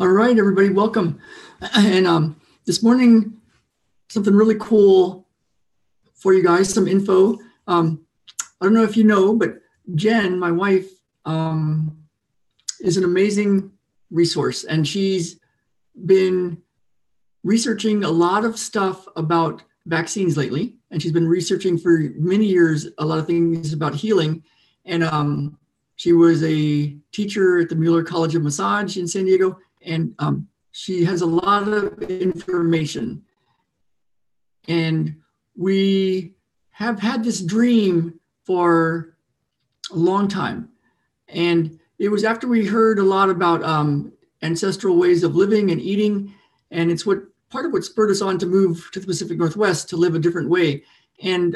All right, everybody, welcome. And this morning, something really cool for you guys, some info. I don't know if you know, but Jen, my wife, is an amazing resource, and she's been researching a lot of stuff about vaccines lately. And she's been researching for many years a lot of things about healing. And she was a teacher at the Mueller College of Massage in San Diego, and she has a lot of information. And we have had this dream for a long time. And it was after we heard a lot about ancestral ways of living and eating. And it's what part of what spurred us on to move to the Pacific Northwest to live a different way. And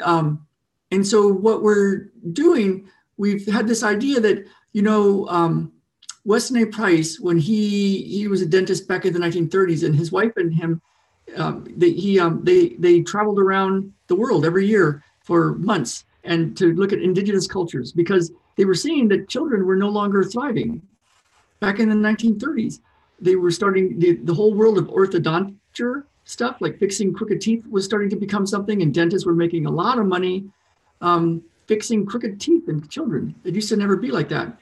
so what we're doing, we've had this idea that, Weston A. Price, when he was a dentist back in the 1930s, and his wife and him, they traveled around the world every year for months and to look at indigenous cultures, because they were seeing that children were no longer thriving. Back in the 1930s, they were starting the whole world of orthodonture stuff, like fixing crooked teeth, was starting to become something, and dentists were making a lot of money fixing crooked teeth in children. It used to never be like that.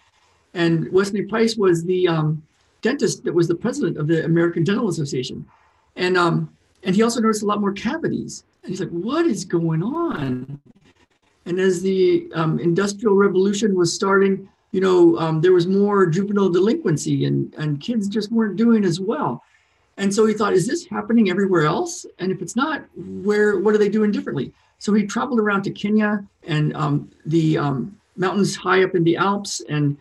And Wesley Price was the dentist that was the president of the American Dental Association. And he also noticed a lot more cavities. And he's like, what is going on? And as the Industrial Revolution was starting, there was more juvenile delinquency, and kids just weren't doing as well. And so he thought, is this happening everywhere else? And if it's not, what are they doing differently? So he traveled around to Kenya and the mountains high up in the Alps, and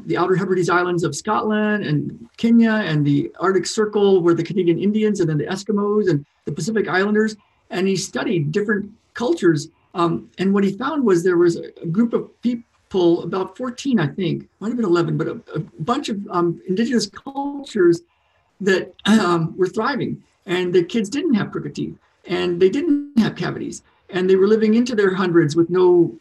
the Outer Hebrides Islands of Scotland and Kenya, and the Arctic Circle where the Canadian Indians, and then the Eskimos and the Pacific Islanders. And he studied different cultures. And what he found was there was a group of people, about 14, I think, might have been 11, but a bunch of indigenous cultures that were thriving. And the kids didn't have crooked teeth, and they didn't have cavities, and they were living into their hundreds with no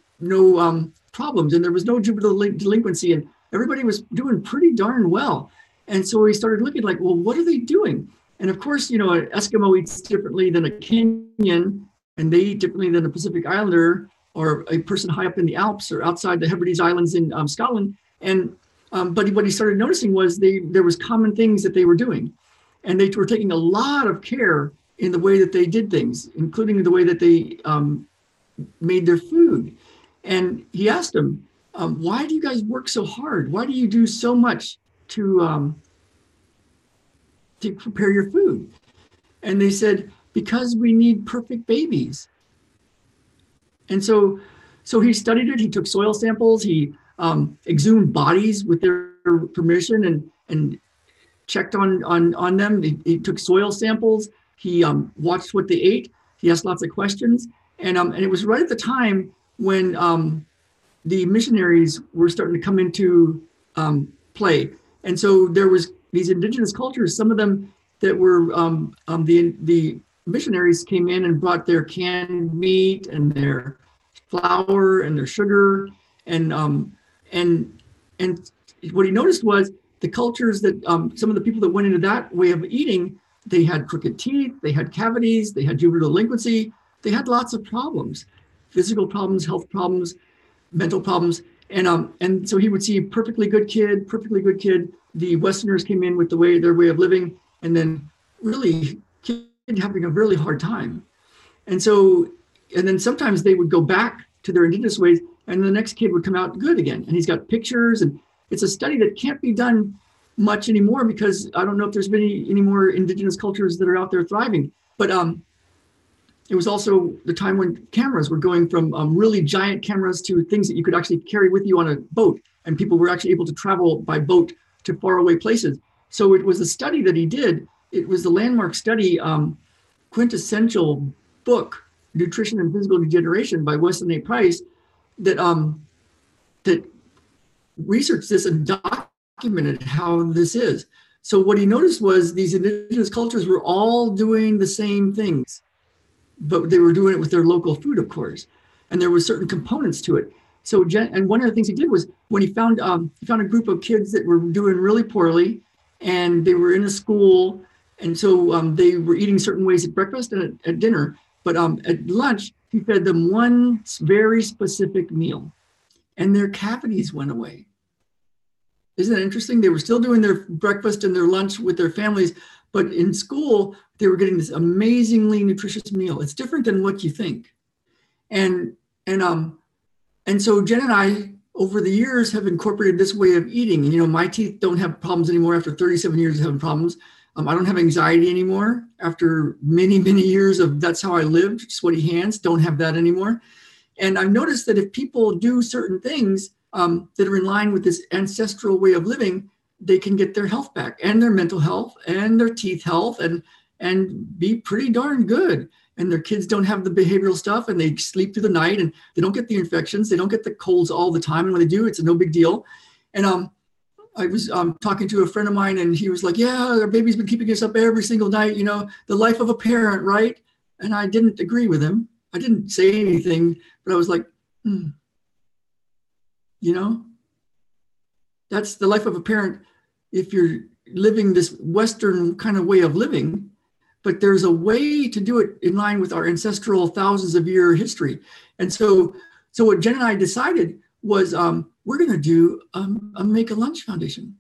problems, and there was no juvenile delinquency, and everybody was doing pretty darn well. And so we started looking like, well, what are they doing? And of course, an Eskimo eats differently than a Kenyan, and they eat differently than a Pacific Islander or a person high up in the Alps or outside the Hebrides Islands in Scotland. And but what he started noticing was there was common things that they were doing, and they were taking a lot of care in the way that they did things, including the way that they made their food. And he asked them, why do you guys work so hard? Why do you do so much to prepare your food? And they said, because we need perfect babies. And so he studied it. He took soil samples. He exhumed bodies with their permission and checked on them. He took soil samples. He watched what they ate. He asked lots of questions. And it was right at the time when the missionaries were starting to come into play. And so there was these indigenous cultures, some of them that were the missionaries came in and brought their canned meat and their flour and their sugar, and what he noticed was the cultures that some of the people that went into that way of eating, they had crooked teeth, they had cavities, they had juvenile delinquency, they had lots of problems, physical problems, health problems, mental problems. And so he would see perfectly good kid. The Westerners came in with their way of living, and then really kid having a really hard time. And then sometimes they would go back to their indigenous ways, and the next kid would come out good again. And he's got pictures, and it's a study that can't be done much anymore, because I don't know if there's been any more indigenous cultures that are out there thriving. But it was also the time when cameras were going from really giant cameras to things that you could actually carry with you on a boat, and people were actually able to travel by boat to faraway places. So it was a study that he did. It was the landmark study, quintessential book, Nutrition and Physical Degeneration by Weston A. Price, that researched this and documented how this is. So what he noticed was these indigenous cultures were all doing the same things, but they were doing it with their local food, of course. And there were certain components to it. So, and one of the things he did was when he found a group of kids that were doing really poorly, and they were in a school, and so they were eating certain ways at breakfast and at dinner. But at lunch, he fed them one very specific meal, and their cavities went away. Isn't that interesting? They were still doing their breakfast and their lunch with their families, but in school, they were getting this amazingly nutritious meal. It's different than what you think. And so Jen and I, over the years, have incorporated this way of eating. And, you know, my teeth don't have problems anymore after 37 years of having problems. I don't have anxiety anymore after many, many years of that's how I lived, sweaty hands, don't have that anymore. And I've noticed that if people do certain things that are in line with this ancestral way of living, they can get their health back and their mental health and their teeth health and be pretty darn good. And their kids don't have the behavioral stuff, and they sleep through the night, and they don't get the infections. They don't get the colds all the time. And when they do, it's a no big deal. And I was talking to a friend of mine, and he was like, yeah, our baby's been keeping us up every single night, you know, the life of a parent, right? And I didn't agree with him. I didn't say anything, but I was like, you know, that's the life of a parent if you're living this Western kind of way of living. But there's a way to do it in line with our ancestral thousands of year history. And so what Jen and I decided was we're going to do a Make a Lunch Foundation.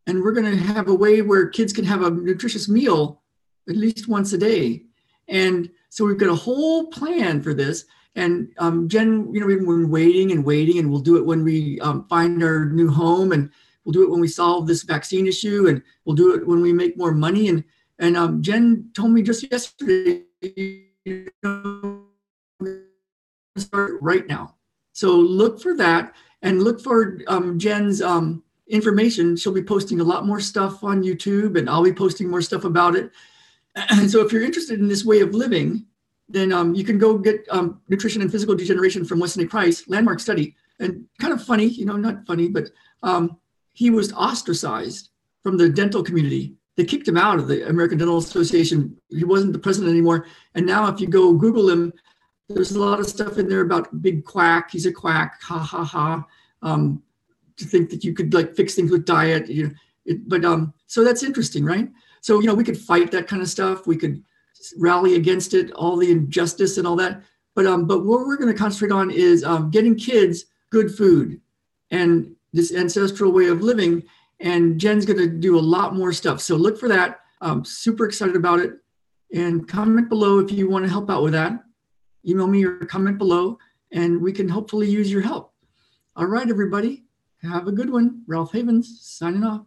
And we're going to have a way where kids can have a nutritious meal at least once a day. And so we've got a whole plan for this. And Jen, you know, we've been waiting, and we'll do it when we find our new home, and we'll do it when we solve this vaccine issue, and we'll do it when we make more money. And Jen told me just yesterday, you know, start right now. So look for that, and look for Jen's information. She'll be posting a lot more stuff on YouTube, and I'll be posting more stuff about it. And so if you're interested in this way of living, then you can go get Nutrition and Physical Degeneration from Weston A. Price, landmark study. And kind of funny, you know, not funny, but he was ostracized from the dental community. They kicked him out of the American Dental Association. He wasn't the president anymore. And now if you go Google him, there's a lot of stuff in there about big quack. He's a quack, ha, ha, ha. To think that you could like fix things with diet. You know, so that's interesting, right? So, you know, we could fight that kind of stuff. We could rally against it, all the injustice and all that. But what we're going to concentrate on is getting kids good food and this ancestral way of living. And Jen's going to do a lot more stuff. So look for that. I'm super excited about it. And comment below if you want to help out with that. Email me or comment below, and we can hopefully use your help. All right, everybody. Have a good one. Ralph Havens signing off.